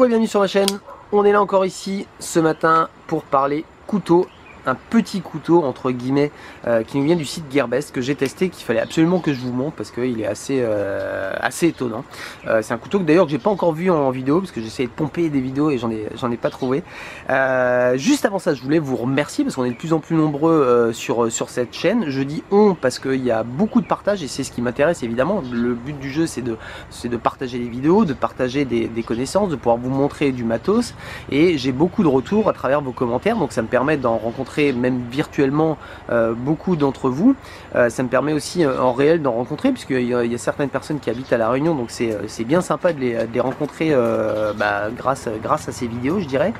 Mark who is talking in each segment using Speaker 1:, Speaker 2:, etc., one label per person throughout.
Speaker 1: Hello et bienvenue sur ma chaîne. On est là encore ici ce matin pour parler couteau. Un petit couteau entre guillemets qui nous vient du site Gearbest que j'ai testé, qu'il fallait absolument que je vous montre parce qu'il est assez étonnant. C'est un couteau que d'ailleurs que j'ai pas encore vu en vidéo parce que j'essayais de pomper des vidéos et j'en ai pas trouvé. Juste avant ça, je voulais vous remercier parce qu'on est de plus en plus nombreux sur cette chaîne. Je dis on parce qu'il y a beaucoup de partage et c'est ce qui m'intéresse évidemment. Le but du jeu c'est de partager des vidéos, de partager des connaissances, de pouvoir vous montrer du matos, et j'ai beaucoup de retours à travers vos commentaires, donc ça me permet d'en rencontrer même virtuellement beaucoup d'entre vous. Ça me permet aussi en réel d'en rencontrer, puisqu'il y a certaines personnes qui habitent à La Réunion, donc c'est bien sympa de les rencontrer grâce à ces vidéos, je dirais.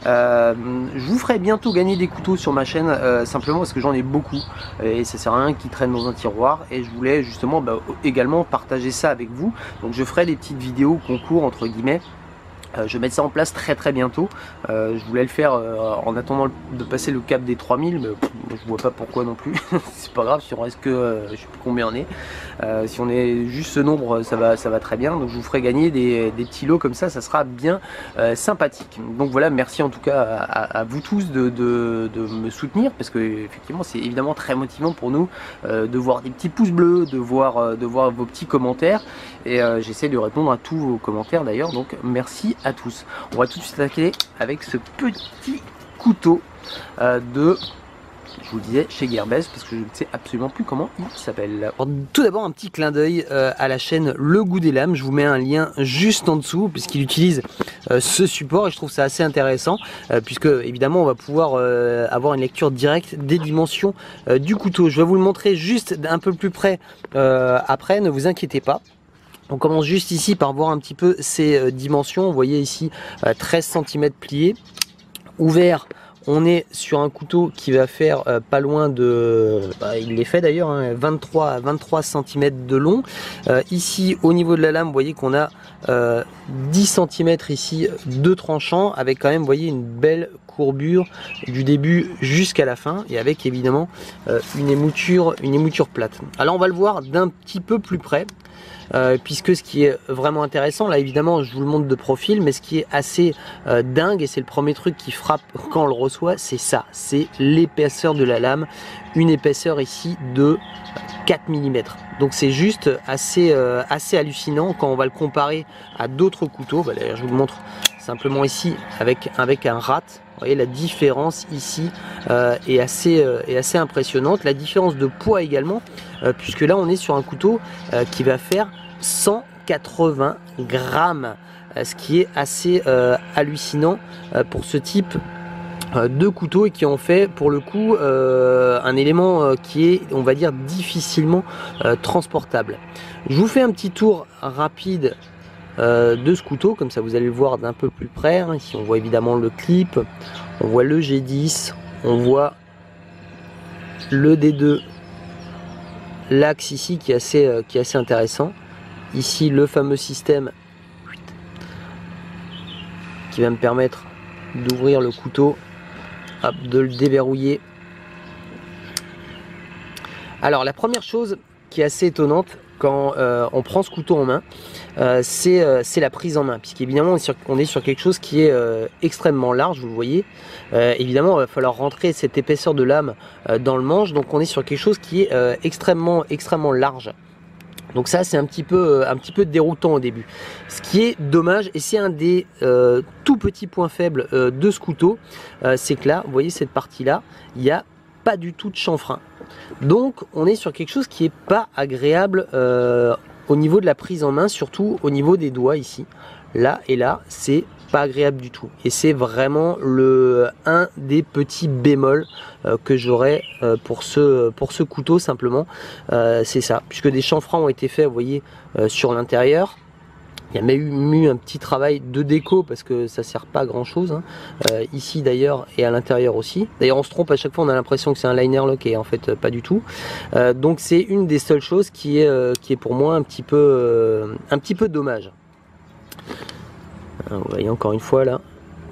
Speaker 1: Je vous ferai bientôt gagner des couteaux sur ma chaîne, simplement parce que j'en ai beaucoup et ça sert à rien qu'ils traînent dans un tiroir, et je voulais justement également partager ça avec vous. Donc je ferai des petites vidéos concours entre guillemets. Je vais mettre ça en place très bientôt. Je voulais le faire en attendant de passer le cap des 3000, mais je vois pas pourquoi non plus. C'est pas grave si on reste que je sais plus combien on est. Si on est juste ce nombre, ça va très bien. Donc je vous ferai gagner des petits lots comme ça sera bien sympathique. Donc voilà, merci en tout cas à vous tous de me soutenir, parce que effectivement c'est évidemment très motivant pour nous de voir des petits pouces bleus, de voir vos petits commentaires, et j'essaie de répondre à tous vos commentaires d'ailleurs, donc merci à tous. On va tout de suite attaquer avec ce petit couteau je vous le disais, chez Gearbest, parce que je ne sais absolument plus comment il s'appelle. Tout d'abord, un petit clin d'œil à la chaîne Le Goût des Lames. Je vous mets un lien juste en dessous, puisqu'il utilise ce support, et je trouve ça assez intéressant, puisque évidemment on va pouvoir avoir une lecture directe des dimensions du couteau. Je vais vous le montrer juste un peu plus près après, ne vous inquiétez pas. On commence juste ici par voir un petit peu ces dimensions. Vous voyez ici 13 cm plié. Ouvert, on est sur un couteau qui va faire pas loin de... il l'est fait d'ailleurs, hein, 23 cm de long. Ici, au niveau de la lame, vous voyez qu'on a 10 cm ici de tranchant, avec quand même, vous voyez, une belle courbure du début jusqu'à la fin, et avec évidemment une émouture plate. Alors on va le voir d'un petit peu plus près. Puisque ce qui est vraiment intéressant, là évidemment je vous le montre de profil, mais ce qui est assez dingue, et c'est le premier truc qui frappe quand on le reçoit, c'est ça, c'est l'épaisseur de la lame, une épaisseur ici de 4 mm. Donc c'est juste assez hallucinant quand on va le comparer à d'autres couteaux. D'ailleurs je vous le montre simplement ici avec un rat. Vous voyez, la différence ici est assez impressionnante. La différence de poids également, puisque là on est sur un couteau qui va faire 180 grammes, ce qui est assez hallucinant pour ce type de couteau, et qui en fait pour le coup un élément qui est, on va dire, difficilement transportable. Je vous fais un petit tour rapide de ce couteau, comme ça vous allez le voir d'un peu plus près. Ici on voit évidemment le clip, on voit le G10, on voit le D2, l'axe ici qui est assez intéressant. Ici le fameux système qui va me permettre d'ouvrir le couteau, hop, de le déverrouiller. Alors la première chose qui est assez étonnante quand on prend ce couteau en main, c'est la prise en main, puisqu'évidemment on est sur quelque chose qui est extrêmement large, vous le voyez. Évidemment il va falloir rentrer cette épaisseur de lame dans le manche, donc on est sur quelque chose qui est extrêmement large. Donc ça c'est un petit peu déroutant au début, ce qui est dommage, et c'est un des tout petits points faibles de ce couteau, c'est que là vous voyez cette partie là, il n'y a pas du tout de chanfrein. Donc on est sur quelque chose qui est pas agréable au niveau de la prise en main, surtout au niveau des doigts ici. Là et là, c'est pas agréable du tout. Et c'est vraiment un des petits bémols que j'aurais pour ce couteau simplement. C'est ça, puisque des chanfreins ont été faits, vous voyez, sur l'intérieur. Il y a même eu un petit travail de déco, parce que ça sert pas à grand chose, hein. Ici d'ailleurs, et à l'intérieur aussi. D'ailleurs on se trompe à chaque fois, on a l'impression que c'est un liner lock, et en fait pas du tout. Donc c'est une des seules choses qui est pour moi un petit peu dommage. Vous voyez encore une fois là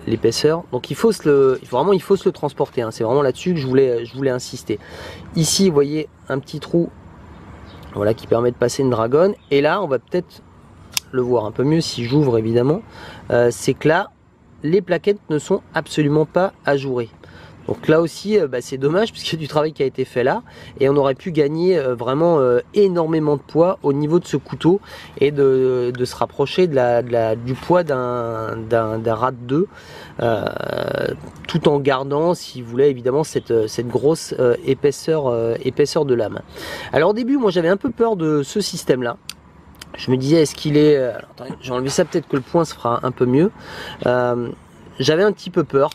Speaker 1: l'épaisseur. Donc il faut se le transporter, hein. C'est vraiment là-dessus que je voulais insister. Ici vous voyez un petit trou, voilà, qui permet de passer une dragonne, et là on va peut-être le voir un peu mieux si j'ouvre évidemment, c'est que là, les plaquettes ne sont absolument pas ajourées. Donc là aussi, c'est dommage puisqu'il y a du travail qui a été fait là et on aurait pu gagner vraiment énormément de poids au niveau de ce couteau et de se rapprocher du poids d'un RAD 2 tout en gardant, si vous voulez, évidemment cette grosse épaisseur de lame. Alors au début, moi j'avais un peu peur de ce système là. Je me disais, est-ce qu'il est... Alors, attendez, j'ai enlevé ça, peut-être que le point se fera un peu mieux. J'avais un petit peu peur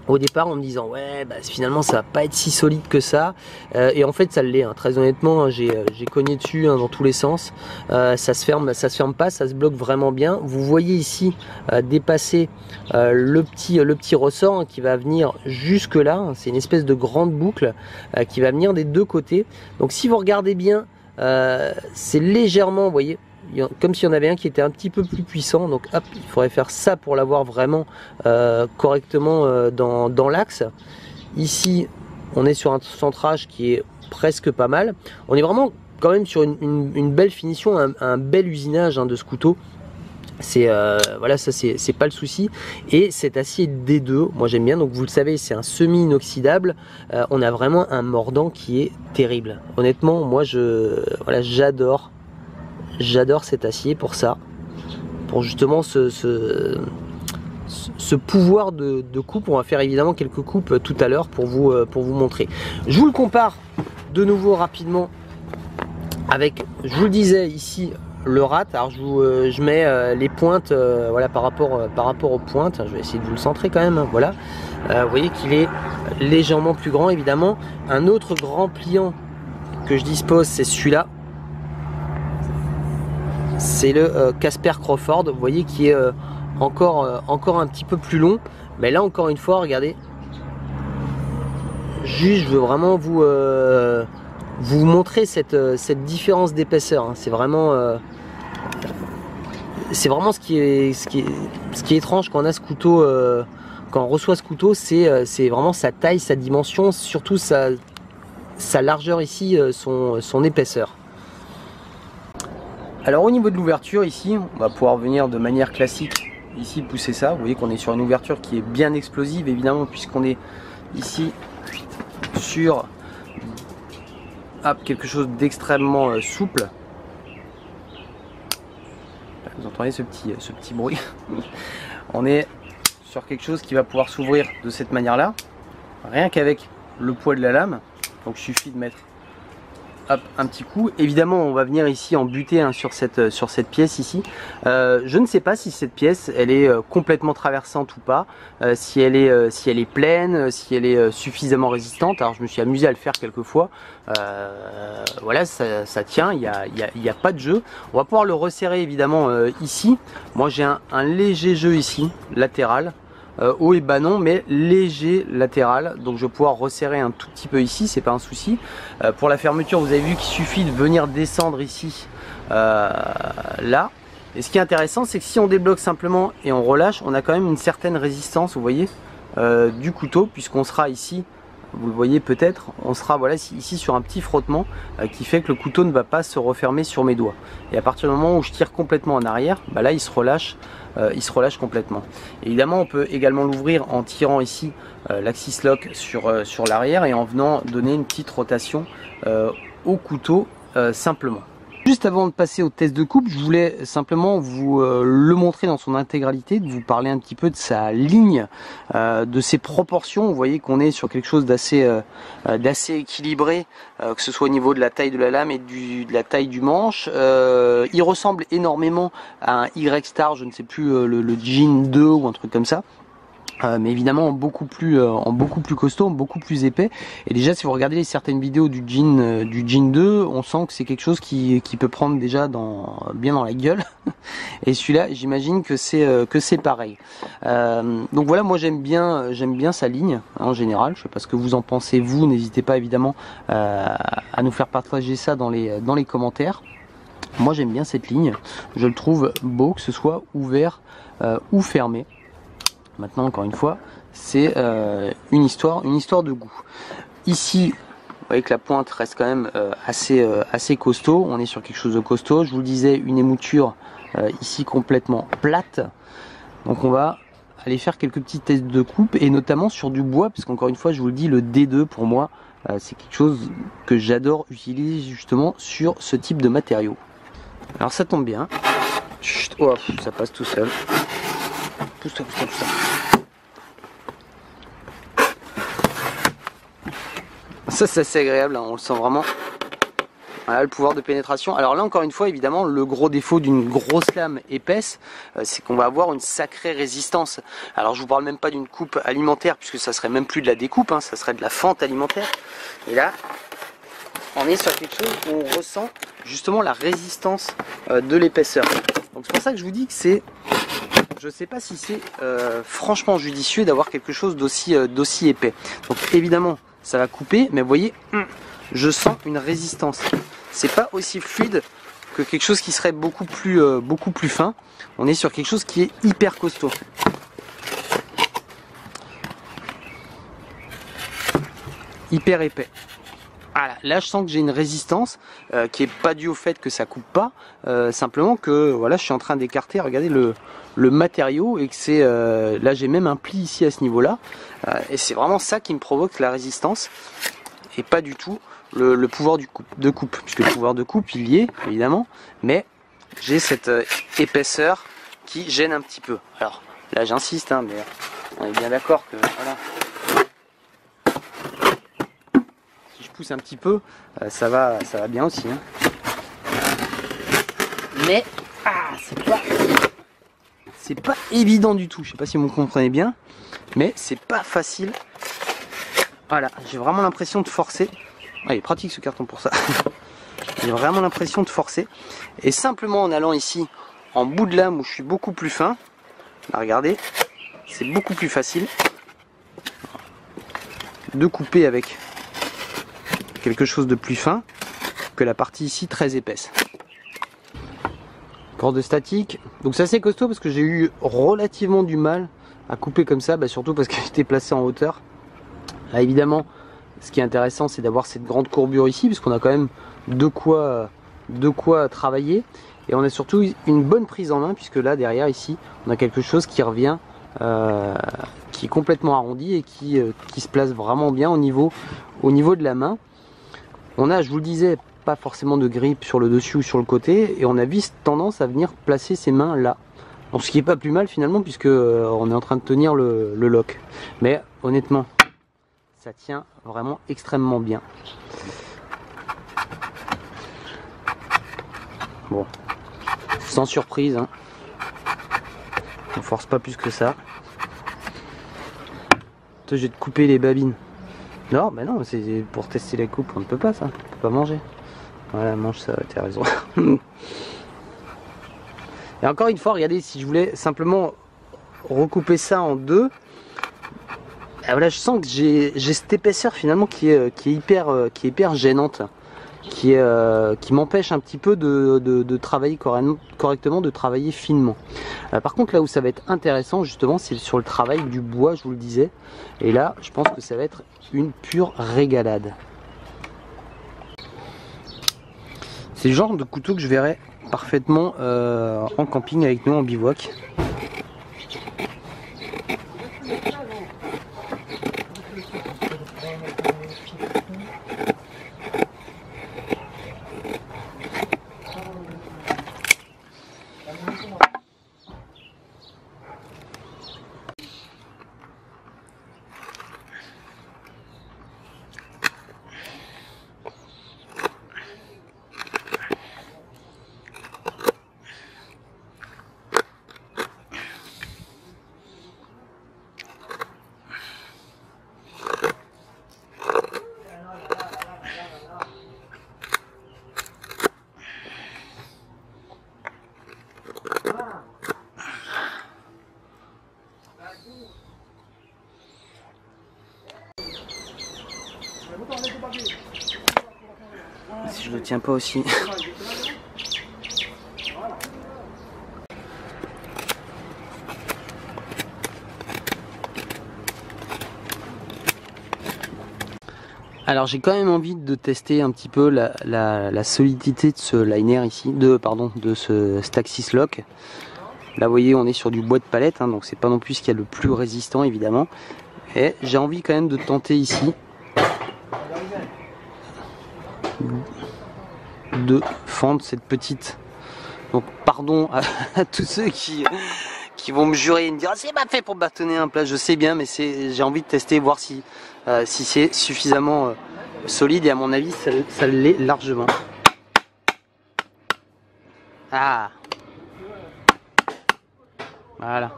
Speaker 1: au départ en me disant ouais finalement ça va pas être si solide que ça, et en fait ça l'est, hein. Très honnêtement, j'ai cogné dessus dans tous les sens, ça se ferme pas, ça se bloque vraiment bien. Vous voyez ici dépasser le petit ressort qui va venir jusque là, hein. C'est une espèce de grande boucle qui va venir des deux côtés. Donc si vous regardez bien, c'est légèrement, vous voyez, comme s'il y en avait un qui était un petit peu plus puissant. Donc hop, il faudrait faire ça pour l'avoir vraiment correctement dans l'axe. Ici on est sur un centrage qui est presque pas mal. On est vraiment quand même sur une belle finition, un bel usinage, hein, de ce couteau. C'est voilà, ça c'est pas le souci. Et cet acier D2, moi j'aime bien. Donc vous le savez, c'est un semi inoxydable. On a vraiment un mordant qui est terrible. Honnêtement, moi voilà, j'adore cet acier pour ça, pour justement ce pouvoir de coupe. On va faire évidemment quelques coupes tout à l'heure pour vous montrer. Je vous le compare de nouveau rapidement avec, je vous le disais ici, le RAD. Alors je mets les pointes, voilà, par rapport aux pointes. Je vais essayer de vous le centrer quand même, hein, voilà. Vous voyez qu'il est légèrement plus grand évidemment. Un autre grand pliant que je dispose, c'est celui-là. C'est le Casper Crawford, vous voyez, qui est encore un petit peu plus long. Mais là encore une fois, regardez, juste je veux vraiment vous montrer cette différence d'épaisseur, hein. C'est vraiment ce qui est étrange quand on a ce couteau, quand on reçoit ce couteau, c'est vraiment sa taille, sa dimension, surtout sa largeur ici, son épaisseur. Alors au niveau de l'ouverture ici, on va pouvoir venir de manière classique ici pousser ça. Vous voyez qu'on est sur une ouverture qui est bien explosive évidemment, puisqu'on est ici sur quelque chose d'extrêmement souple. Vous entendez ce petit bruit. On est sur quelque chose qui va pouvoir s'ouvrir de cette manière là, rien qu'avec le poids de la lame. Donc il suffit de mettre un petit coup. Évidemment on va venir ici en buter, hein, sur cette pièce ici. Je ne sais pas si cette pièce elle est complètement traversante ou pas, si elle est pleine, si elle est suffisamment résistante. Alors je me suis amusé à le faire quelques fois. Voilà, ça tient, il n'y a pas de jeu. On va pouvoir le resserrer évidemment ici. Moi j'ai un léger jeu ici, latéral. Haut et bas non, mais léger latéral, donc je vais pouvoir resserrer un tout petit peu ici, c'est pas un souci. Pour la fermeture, vous avez vu qu'il suffit de venir descendre ici, là. Et ce qui est intéressant, c'est que si on débloque simplement et on relâche, on a quand même une certaine résistance, vous voyez, du couteau, puisqu'on sera ici, vous le voyez peut-être, on sera voilà ici sur un petit frottement qui fait que le couteau ne va pas se refermer sur mes doigts. Et à partir du moment où je tire complètement en arrière, là il se relâche complètement. Évidemment on peut également l'ouvrir en tirant ici l'axis lock sur l'arrière et en venant donner une petite rotation au couteau simplement. Juste avant de passer au test de coupe, je voulais simplement vous le montrer dans son intégralité, de vous parler un petit peu de sa ligne, de ses proportions. Vous voyez qu'on est sur quelque chose d'assez équilibré, que ce soit au niveau de la taille de la lame et de la taille du manche. Il ressemble énormément à un Y-Star, je ne sais plus, le Jean 2 ou un truc comme ça. Mais évidemment en beaucoup plus costaud, beaucoup plus épais. Et déjà si vous regardez certaines vidéos du Jean 2, on sent que c'est quelque chose qui peut prendre déjà bien dans la gueule. Et celui-là, j'imagine que c'est pareil. Donc voilà, moi j'aime bien sa ligne, hein, en général. Je sais pas ce que vous en pensez vous. N'hésitez pas évidemment à nous faire partager ça dans les commentaires. Moi j'aime bien cette ligne. Je le trouve beau, que ce soit ouvert ou fermé. Maintenant, encore une fois, c'est une histoire de goût. Ici, vous voyez que la pointe reste quand même assez costaud. On est sur quelque chose de costaud. Je vous le disais, une émouture ici complètement plate. Donc on va aller faire quelques petits tests de coupe et notamment sur du bois, parce qu'encore une fois je vous le dis, le D2 pour moi c'est quelque chose que j'adore utiliser justement sur ce type de matériaux. Alors ça tombe bien. Chut, oh, ça passe tout seul. Pousse-toi, pousse-toi, pousse-toi. Ça c'est assez agréable, hein, on le sent vraiment. Voilà le pouvoir de pénétration. Alors là encore une fois évidemment le gros défaut d'une grosse lame épaisse c'est qu'on va avoir une sacrée résistance. Alors je vous parle même pas d'une coupe alimentaire puisque ça serait même plus de la découpe, hein, ça serait de la fente alimentaire. Et là on est sur quelque chose où on ressent justement la résistance de l'épaisseur. Donc c'est pour ça que je vous dis que c'est, je sais pas si c'est franchement judicieux d'avoir quelque chose d'aussi épais. Donc évidemment ça va couper, mais vous voyez, je sens une résistance. C'est pas aussi fluide que quelque chose qui serait beaucoup plus fin. On est sur quelque chose qui est hyper costaud. Hyper épais. Voilà, là je sens que j'ai une résistance qui est pas due au fait que ça coupe pas, simplement que voilà, je suis en train d'écarter, regardez le matériau, et que c'est là j'ai même un pli ici à ce niveau là, et c'est vraiment ça qui me provoque la résistance et pas du tout le pouvoir de coupe, puisque le pouvoir de coupe il y est évidemment, mais j'ai cette épaisseur qui gêne un petit peu. Alors là j'insiste, hein, mais on est bien d'accord que voilà, si je pousse un petit peu ça va bien aussi, hein. Mais c'est pas évident du tout. Je sais pas si vous me comprenez bien, mais c'est pas facile. Voilà, j'ai vraiment l'impression de forcer. Ah, il est pratique ce carton pour ça. J'ai vraiment l'impression de forcer. Et simplement en allant ici en bout de lame où je suis beaucoup plus fin, là, regardez, c'est beaucoup plus facile de couper avec quelque chose de plus fin que la partie ici très épaisse. Corde statique, donc c'est assez costaud parce que j'ai eu relativement du mal à couper comme ça, surtout parce qu'elle était placée en hauteur. Là évidemment ce qui est intéressant c'est d'avoir cette grande courbure ici puisqu'on a quand même de quoi travailler, et on a surtout une bonne prise en main puisque là derrière ici on a quelque chose qui revient, qui est complètement arrondi et qui se place vraiment bien au niveau de la main. On a, je vous le disais, pas forcément de grippe sur le dessus ou sur le côté, et on a vite tendance à venir placer ses mains là. Donc ce qui est pas plus mal finalement puisque on est en train de tenir le lock. Mais honnêtement, ça tient vraiment extrêmement bien. Bon, sans surprise, hein. On force pas plus que ça. Toi, je vais te couper les babines. Non, bah non, c'est pour tester la coupe, on ne peut pas ça, on peut pas manger. Voilà, mange ça, t'as raison. Et encore une fois, regardez, si je voulais simplement recouper ça en deux, voilà, je sens que j'ai cette épaisseur finalement qui est hyper gênante, qui m'empêche un petit peu de travailler correctement, de travailler finement. Par contre, là où ça va être intéressant justement, c'est sur le travail du bois, je vous le disais. Et là, je pense que ça va être une pure régalade. C'est le genre de couteau que je verrais parfaitement en camping avec nous en bivouac. Si je le tiens pas aussi. Alors j'ai quand même envie de tester un petit peu la solidité de ce liner ici, de ce Staxis Lock. Là vous voyez on est sur du bois de palette, hein, donc c'est pas non plus ce qu'il y a le plus résistant évidemment. Et j'ai envie quand même de tenter ici de fendre cette petite. Donc pardon à tous ceux qui vont me jurer et me dire ah, c'est pas fait pour bâtonner un plat, je sais bien, mais j'ai envie de tester, voir si c'est suffisamment solide, et à mon avis ça l'est largement. Ah voilà.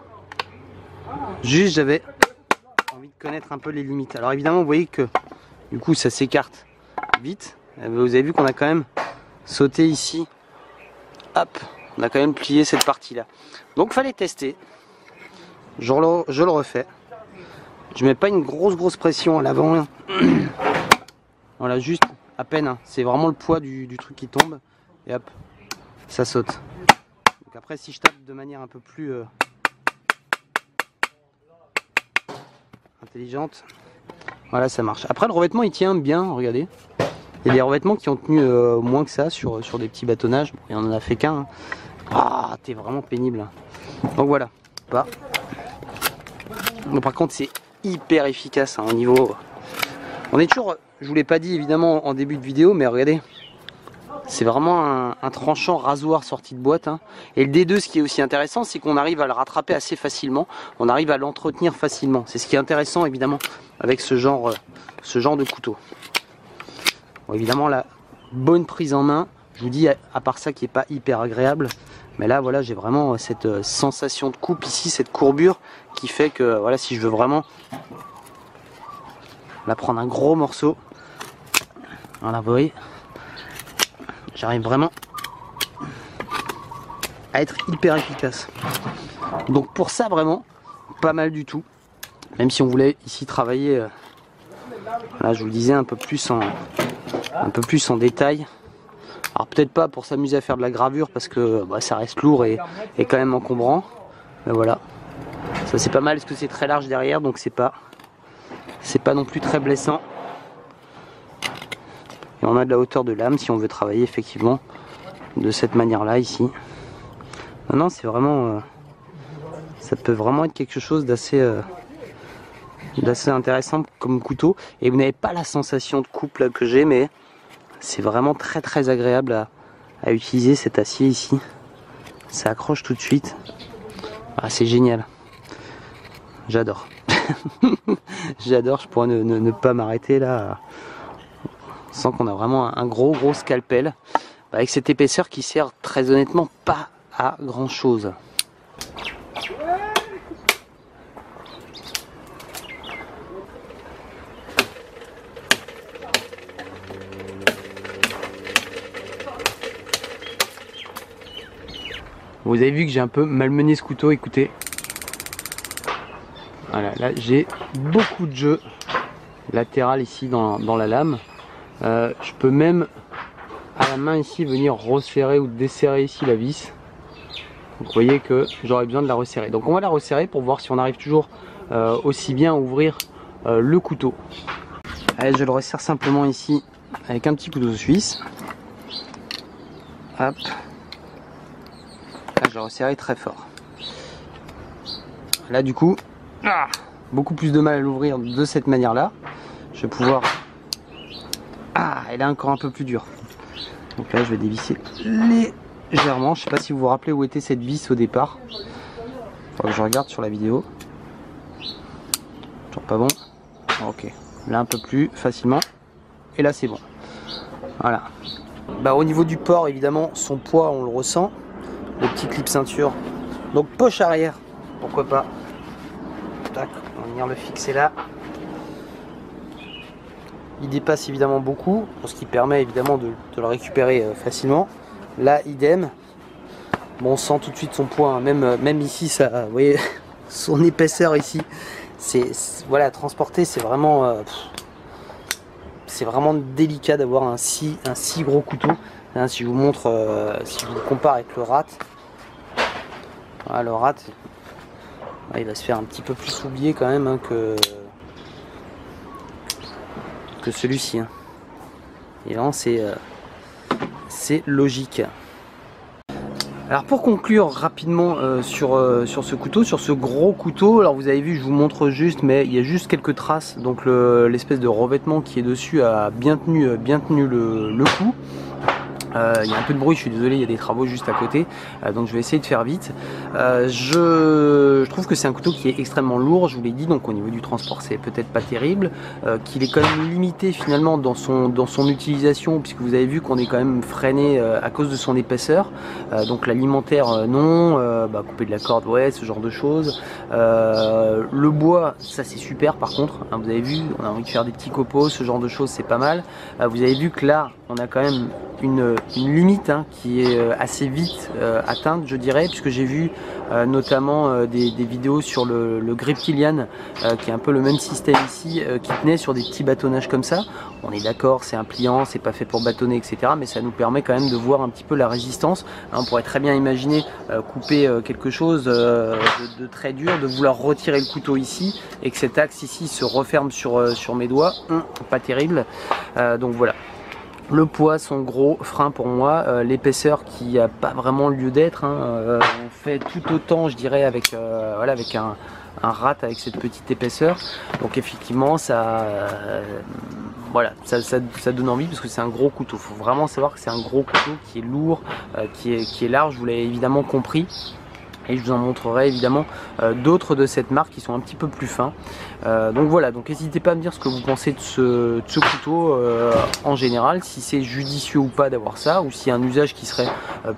Speaker 1: Juste j'avais envie de connaître un peu les limites. Alors évidemment vous voyez que du coup ça s'écarte vite. Vous avez vu qu'on a quand même sauté ici. Hop, on a quand même plié cette partie là. Donc fallait tester. Je le refais. Je mets pas une grosse pression à l'avant. Voilà, juste à peine. Hein. C'est vraiment le poids du truc qui tombe. Et hop, ça saute. Donc après si je tape de manière un peu plus intelligente, voilà ça marche. Après le revêtement il tient bien, regardez. Il y a des revêtements qui ont tenu moins que ça sur des petits bâtonnages. Et on en a fait qu'un. Hein. Ah, t'es vraiment pénible. Donc voilà. Bah. Mais par contre c'est hyper efficace hein, au niveau. On est toujours, je vous l'ai pas dit évidemment en début de vidéo, mais regardez. C'est vraiment un tranchant rasoir sorti de boîte. Hein. Et le D2, ce qui est aussi intéressant, c'est qu'on arrive à le rattraper assez facilement. On arrive à l'entretenir facilement. C'est ce qui est intéressant évidemment avec ce genre de couteau. Bon, évidemment la bonne prise en main, je vous dis à part ça qui est pas hyper agréable, mais là voilà j'ai vraiment cette sensation de coupe ici, cette courbure qui fait que voilà si je veux vraiment la prendre un gros morceau, voilà vous voyez, j'arrive vraiment à être hyper efficace. Donc pour ça vraiment pas mal du tout, même si on voulait ici travailler là je vous le disais un peu plus en détail. Alors peut-être pas pour s'amuser à faire de la gravure parce que bah, ça reste lourd et quand même encombrant. Mais voilà. Ça c'est pas mal parce que c'est très large derrière, donc c'est pas non plus très blessant. Et on a de la hauteur de lame si on veut travailler effectivement de cette manière-là ici. Non, c'est vraiment ça peut vraiment être quelque chose d'assez intéressant comme couteau. Et vous n'avez pas la sensation de coupe là que j'ai, mais c'est vraiment très agréable à utiliser cet acier ici. Ça accroche tout de suite. Ah, c'est génial. J'adore. J'adore, je pourrais ne pas m'arrêter là. On sent qu'on a vraiment un gros scalpel. Avec cette épaisseur qui sert très honnêtement pas à grand chose. Vous avez vu que j'ai un peu malmené ce couteau, écoutez. Voilà, là j'ai beaucoup de jeu latéral ici dans la lame. Je peux même à la main ici venir resserrer ou desserrer ici la vis. Donc vous voyez que j'aurais besoin de la resserrer. Donc on va la resserrer pour voir si on arrive toujours aussi bien à ouvrir le couteau. Allez, je le resserre simplement ici avec un petit couteau suisse. Hop. Là, je le resserre très fort. Là du coup, beaucoup plus de mal à l'ouvrir de cette manière-là. Je vais pouvoir... Ah, elle est encore un peu plus dure. Donc là, je vais dévisser légèrement. Je ne sais pas si vous vous rappelez où était cette vis au départ. Faut que je regarde sur la vidéo. Toujours pas bon. Ok. Là, un peu plus facilement. Et là, c'est bon. Voilà. Bah, au niveau du port, évidemment, son poids, on le ressent. Le petit clip ceinture. Donc, poche arrière. Pourquoi pas. Tac, on va venir le fixer là. Il dépasse évidemment beaucoup, ce qui permet évidemment de le récupérer facilement. Là, idem. Bon, on sent tout de suite son poids, hein. Même ici, ça, vous voyez, son épaisseur ici. Voilà, transporter, c'est vraiment délicat d'avoir un si gros couteau. Hein, si je vous montre, si je vous le compare avec le rat, voilà, le rat, il va se faire un petit peu plus oublier quand même hein, que celui-ci. Hein. Évidemment, c'est logique. Alors pour conclure rapidement sur ce couteau, sur ce gros couteau, alors vous avez vu, je vous montre juste, mais il y a juste quelques traces, donc l'espèce de revêtement qui est dessus a bien tenu le coup. Il y a un peu de bruit, je suis désolé, il y a des travaux juste à côté, donc je vais essayer de faire vite. Je trouve que c'est un couteau qui est extrêmement lourd, je vous l'ai dit, donc au niveau du transport c'est peut-être pas terrible, qu'il est quand même limité finalement dans son utilisation, puisque vous avez vu qu'on est quand même freiné à cause de son épaisseur, donc l'alimentaire non, couper de la corde, ouais, ce genre de choses. Le bois, ça c'est super par contre, hein, vous avez vu, on a envie de faire des petits copeaux, ce genre de choses c'est pas mal. Vous avez vu que là, on a quand même une limite hein, qui est assez vite atteinte, je dirais, puisque j'ai vu notamment des vidéos sur le grip Kilian qui est un peu le même système ici, qui tenait sur des petits bâtonnages comme ça. On est d'accord, c'est un pliant, c'est pas fait pour bâtonner, etc. Mais ça nous permet quand même de voir un petit peu la résistance. Hein, on pourrait très bien imaginer couper quelque chose de très dur, de vouloir retirer le couteau ici et que cet axe ici se referme sur mes doigts. Pas terrible. Donc voilà. Le poids, son gros frein pour moi, l'épaisseur qui n'a pas vraiment lieu d'être, hein, on fait tout autant je dirais avec, voilà, avec un rat avec cette petite épaisseur, donc effectivement ça, voilà, ça donne envie parce que c'est un gros couteau, il faut vraiment savoir que c'est un gros couteau qui est lourd, qui est large, vous l'avez évidemment compris. Et je vous en montrerai évidemment d'autres de cette marque qui sont un petit peu plus fins. Donc voilà, donc n'hésitez pas à me dire ce que vous pensez de ce couteau en général, si c'est judicieux ou pas d'avoir ça, ou s'il y a un usage qui serait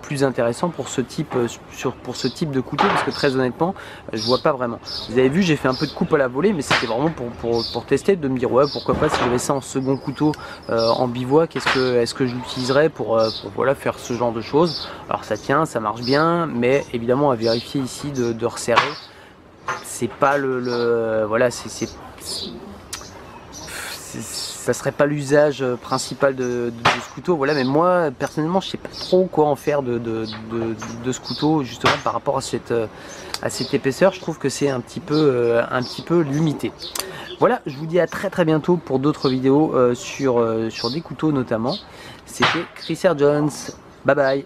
Speaker 1: plus intéressant pour ce type de couteau, parce que très honnêtement, je vois pas vraiment. Vous avez vu, j'ai fait un peu de coupe à la volée, mais c'était vraiment pour tester, de me dire ouais, pourquoi pas si j'avais ça en second couteau en bivouac, est-ce que je l'utiliserais pour voilà, faire ce genre de choses. Alors ça tient, ça marche bien, mais évidemment à vérifier ici de resserrer, c'est pas voilà, ça serait pas l'usage principal de ce couteau, voilà. Mais moi personnellement je sais pas trop quoi en faire de ce couteau, justement par rapport à cette épaisseur. Je trouve que c'est un petit peu limité. Voilà, je vous dis à très bientôt pour d'autres vidéos sur des couteaux notamment. C'était Chris R. Jones, bye bye.